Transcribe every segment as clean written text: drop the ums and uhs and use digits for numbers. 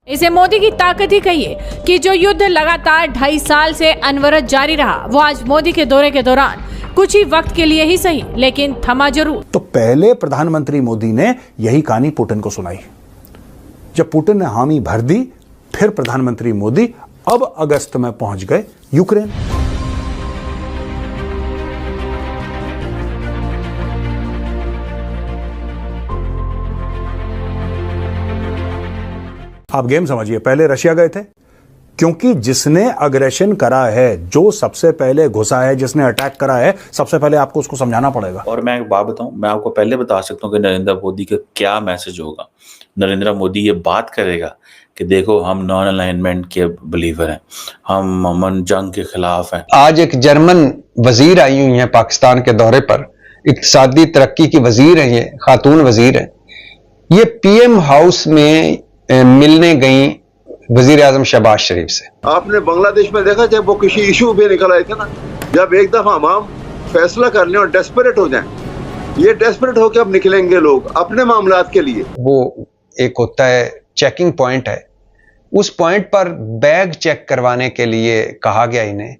इसे मोदी की ताकत ही कहिए कि जो युद्ध लगातार 2.5 साल से अनवरत जारी रहा, वो आज मोदी के दौरे के दौरान कुछ ही वक्त के लिए ही सही, लेकिन थमा जरूर। तो पहले प्रधानमंत्री मोदी ने यही कहानी पुतिन को सुनाई। जब पुतिन ने हामी भर दी, फिर प्रधानमंत्री मोदी अब अगस्त में पहुंच गए यूक्रेन। आप गेम समझिए, पहले रशिया गए थे क्योंकि जिसने अग्रेशन करा है, जो सबसे पहले घुसा है, जिसने अटैक करा है, सबसे पहले आपको उसको समझाना पड़ेगा। और मैं एक बात बताऊं, मैं आपको पहले बता सकता हूं कि नरेंद्र मोदी का क्या मैसेज होगा। नरेंद्र मोदी ये बात करेगा कि देखो हम नॉन अलाइनमेंट के बिलीवर हैं, हम अमन जंग के खिलाफ हैं। आज एक जर्मन वजीर आई हुई हैं पाकिस्तान के दौरे पर, इक्तिसादी तरक्की की वजीर हैं, ये खातून वजीर हैं। ये पीएम हाउस में मिलने गई वजीर आजम शहबाज शरीफ से। आपने बांग्लादेश में देखा जब वो किसी इशू पे निकल आए थे ना, जब एक दफा हम फैसला कर लें और डेस्परेट हो जाएं, ये डेस्परेट होकर अब निकलेंगे लोग अपने मामलात के लिए। वो एक होता है चेकिंग पॉइंट है, उस पॉइंट पर बैग चेक करवाने के लिए कहा गया इन्हें,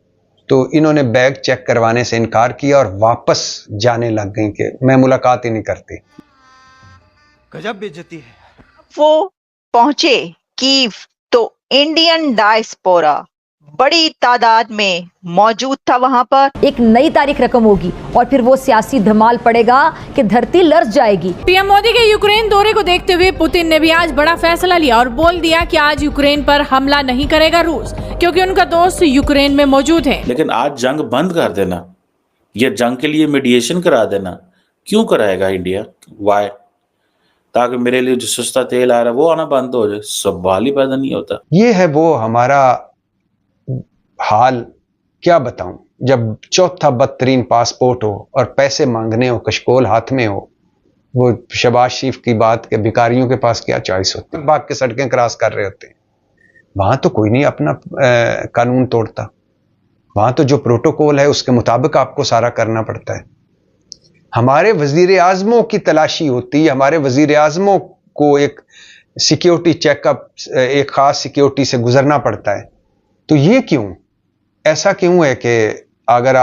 तो इन्होंने बैग चेक करवाने से इनकार किया और वापस जाने लग गई कि मैं मुलाकात ही नहीं करती। गजब बेइज्जती है। वो पहुंचे कीव तो इंडियन डायस्पोरा बड़ी तादाद में मौजूद था वहां पर। एक नई तारीख रकम होगी और फिर वो सियासी धमाल पड़ेगा कि धरती लर्ज जाएगी। पीएम मोदी के यूक्रेन दौरे को देखते हुए पुतिन ने भी आज बड़ा फैसला लिया और बोल दिया कि आज यूक्रेन पर हमला नहीं करेगा रूस, क्योंकि उनका दोस्त यूक्रेन में मौजूद है। लेकिन आज जंग बंद कर देना, ये जंग के लिए मीडिएशन करा देना, क्यों कराएगा इंडिया? वाई? ताकि मेरे लिए जो सस्ता तेल आ रहा है वो आना बंद हो जाए। सवाल ही पैदा नहीं होता। ये है वो हमारा हाल, क्या बताऊं। जब चौथा बदतरीन पासपोर्ट हो और पैसे मांगने हो, कशकोल हाथ में हो, वो शहबाज शरीफ की बात के भिखारियों के पास क्या चॉइस होती है, भाग के सड़कें क्रॉस कर रहे होते हैं। वहां तो कोई नहीं अपना कानून तोड़ता, वहां तो जो प्रोटोकॉल है उसके मुताबिक आपको सारा करना पड़ता है। हमारे वजीर आजमों की तलाशी होती है, हमारे वजीर आजमों को एक सिक्योरिटी चेकअप, एक खास सिक्योरिटी से गुजरना पड़ता है। तो ये क्यों, ऐसा क्यों है कि अगर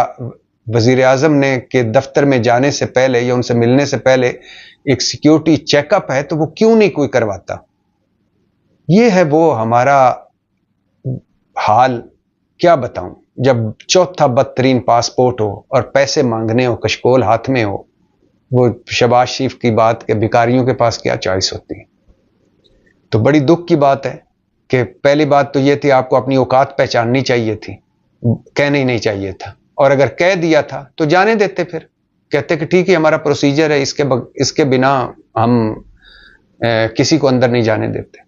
वजीर आजम ने के दफ्तर में जाने से पहले या उनसे मिलने से पहले एक सिक्योरिटी चेकअप है, तो वो क्यों नहीं कोई करवाता? ये है वो हमारा हाल, क्या बताऊं। जब चौथा बदतरीन पासपोर्ट हो और पैसे मांगने हो, कशकोल हाथ में हो, वो शहबाज शरीफ की बात के भिखारियों के पास क्या चॉइस होती है। तो बड़ी दुख की बात है कि पहली बात तो ये थी, आपको अपनी औकात पहचाननी चाहिए थी, कहना ही नहीं चाहिए था। और अगर कह दिया था तो जाने देते, फिर कहते कि ठीक है हमारा प्रोसीजर है, इसके बिना हम किसी को अंदर नहीं जाने देते।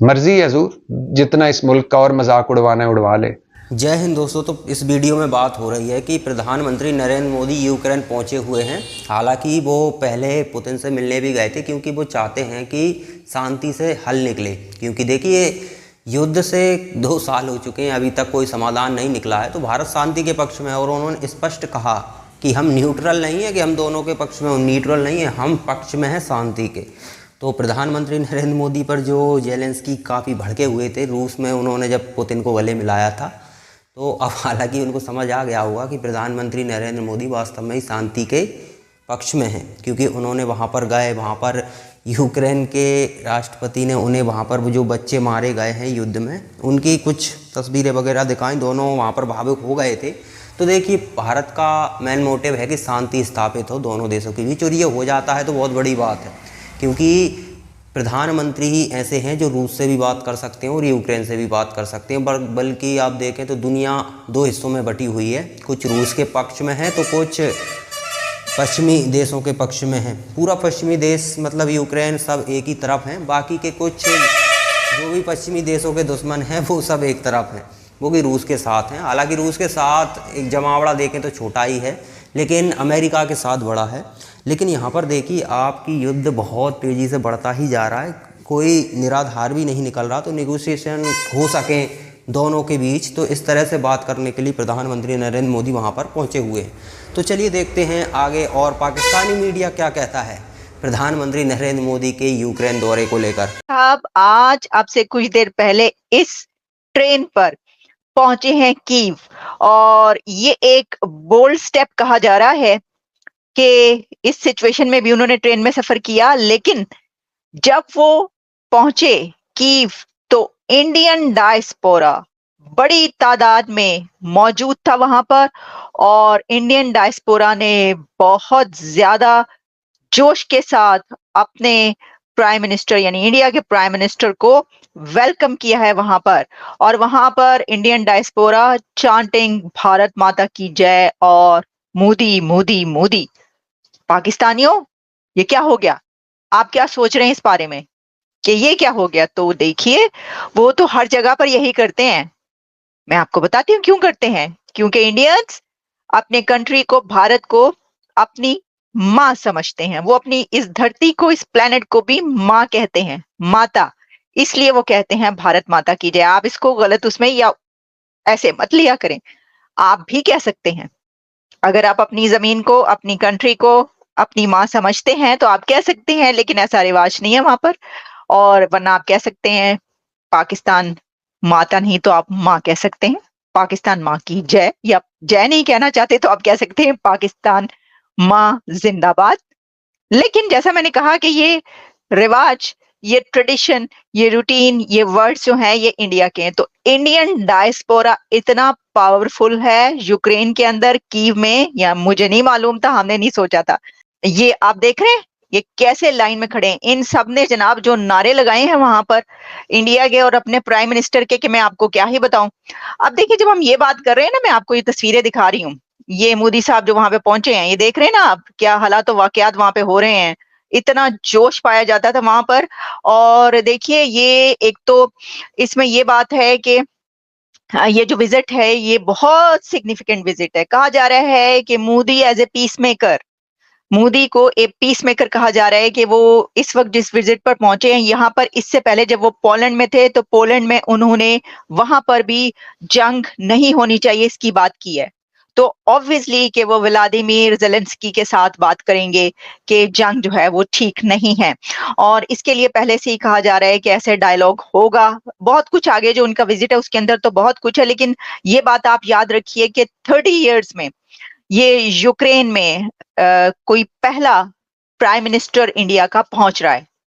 मर्जी है हजूर, जितना इस मुल्क का और मजाक उड़वाना है उड़वा ले। जय हिंद दोस्तों। तो इस वीडियो में बात हो रही है कि प्रधानमंत्री नरेंद्र मोदी यूक्रेन पहुंचे हुए हैं। हालांकि वो पहले पुतिन से मिलने भी गए थे, क्योंकि वो चाहते हैं कि शांति से हल निकले। क्योंकि देखिए युद्ध से 2 साल हो चुके हैं, अभी तक कोई समाधान नहीं निकला है। तो भारत शांति के पक्ष में है और उन्होंने स्पष्ट कहा कि हम न्यूट्रल नहीं है, कि हम दोनों के पक्ष में, न्यूट्रल नहीं है, हम पक्ष में हैं शांति के। तो प्रधानमंत्री नरेंद्र मोदी पर जो जेलेंस्की काफ़ी भड़के हुए थे रूस में, उन्होंने जब पुतिन को गले मिलाया था, तो अब हालांकि उनको समझ आ गया होगा कि प्रधानमंत्री नरेंद्र मोदी वास्तव में ही शांति के पक्ष में हैं। क्योंकि उन्होंने वहाँ पर गए, वहाँ पर यूक्रेन के राष्ट्रपति ने उन्हें वहाँ पर जो बच्चे मारे गए हैं युद्ध में, उनकी कुछ तस्वीरें वगैरह दिखाई, दोनों वहाँ पर भावुक हो गए थे। तो देखिए भारत का मेन मोटिव है कि शांति स्थापित हो दोनों देशों के बीच, और ये हो जाता है तो बहुत बड़ी बात है। क्योंकि प्रधानमंत्री ही ऐसे हैं जो रूस से भी बात कर सकते हैं और यूक्रेन से भी बात कर सकते हैं। बल्कि आप देखें तो दुनिया 2 हिस्सों में बटी हुई है, कुछ रूस के पक्ष में है तो कुछ पश्चिमी देशों के पक्ष में है। पूरा पश्चिमी देश मतलब यूक्रेन सब एक ही तरफ हैं, बाकी के कुछ जो भी पश्चिमी देशों के दुश्मन हैं वो सब एक तरफ हैं, वो भी रूस के साथ हैं। हालांकि रूस के साथ एक जमावड़ा देखें तो छोटा ही है, लेकिन अमेरिका के साथ बड़ा है। लेकिन यहाँ पर देखिए आपकी युद्ध बहुत तेज़ी से बढ़ता ही जा रहा है, कोई निराधार भी नहीं निकल रहा। तो नेगोशिएशन हो सके दोनों के बीच, तो इस तरह से बात करने के लिए प्रधानमंत्री नरेंद्र मोदी वहाँ पर पहुँचे हुए हैं। तो चलिए देखते हैं आगे और पाकिस्तानी मीडिया क्या कहता है। प्रधानमंत्री नरेंद्र मोदी के यूक्रेन दौरे को लेकर। अब आज अब से कुछ देर पहले इस ट्रेन पर पहुंचे हैं कीव, और ये एक बोल्ड स्टेप कहा जा रहा है कि इस सिचुएशन में भी उन्होंने ट्रेन में सफर किया, लेकिन जब वो पहुंचे कीव तो इंडियन डायस्पोरा बड़ी तादाद में मौजूद था वहां पर, और इंडियन डायस्पोरा ने बहुत ज्यादा जोश के साथ अपने प्राइम मिनिस्टर यानी इंडिया के प्राइम मिनिस्टर को वेलकम किया है वहां पर। और वहां पर इंडियन डायस्पोरा चांटिंग भारत माता की जय और मोदी मोदी मोदी। पाकिस्तानियों, ये क्या हो गया? आप क्या सोच रहे हैं इस बारे में कि ये क्या हो गया? तो देखिए, वो तो हर जगह पर यही करते हैं। मैं आपको बताती हूँ क्यों करते हैं। क्योंकि इंडियंस अपने कंट्री को, भारत को अपनी माँ समझते हैं। वो अपनी इस धरती को, इस प्लेनेट को भी माँ कहते हैं, माता। इसलिए वो कहते हैं भारत माता की जय। आप इसको गलत उसमें या ऐसे मत लिया करें, आप भी कह सकते हैं। अगर आप अपनी जमीन को, अपनी कंट्री को अपनी माँ समझते हैं तो आप कह सकते हैं, लेकिन ऐसा रिवाज नहीं है वहां पर। और वरना आप कह सकते हैं पाकिस्तान माता नहीं तो आप माँ कह सकते हैं, पाकिस्तान माँ की जय। या जय नहीं कहना चाहते तो आप कह सकते हैं पाकिस्तान माँ जिंदाबाद। लेकिन जैसा मैंने कहा कि ये रिवाज, ये ट्रेडिशन, ये रूटीन, ये वर्ड्स जो हैं ये इंडिया के हैं। तो इंडियन डायस्पोरा इतना पावरफुल है यूक्रेन के अंदर, कीव में, या मुझे नहीं मालूम था, हमने नहीं सोचा था। ये आप देख रहे हैं ये कैसे लाइन में खड़े हैं। इन सब ने जनाब जो नारे लगाए हैं वहां पर इंडिया के और अपने प्राइम मिनिस्टर के, कि मैं आपको क्या ही बताऊं। अब देखिए, जब हम ये बात कर रहे हैं ना, मैं आपको ये तस्वीरें दिखा रही हूँ। ये मोदी साहब जो वहां पे पहुंचे हैं, ये देख रहे हैं ना आप, क्या हालात वाकयात वहां पे हो रहे हैं। इतना जोश पाया जाता था वहां पर। और देखिए, ये एक तो इसमें ये बात है कि ये जो विजिट है ये बहुत सिग्निफिकेंट विजिट है। कहा जा रहा है कि Modi as a peace maker, Modi को एक पीस मेकर कहा जा रहा है कि वो इस वक्त जिस विजिट पर पहुंचे हैं यहाँ पर, इससे पहले जब वो पोलैंड में थे तो पोलैंड में उन्होंने वहां पर भी जंग नहीं होनी चाहिए इसकी बात की है। तो ऑब्वियसली कि वो व्लादिमीर ज़ेलेंस्की के साथ बात करेंगे कि जंग जो है वो ठीक नहीं है। और इसके लिए पहले से ही कहा जा रहा है कि ऐसे डायलॉग होगा। बहुत कुछ आगे जो उनका विजिट है उसके अंदर तो बहुत कुछ है, लेकिन ये बात आप याद रखिए कि 30 इयर्स में ये यूक्रेन में कोई पहला प्राइम मिनिस्टर इंडिया का पहुंच रहा है।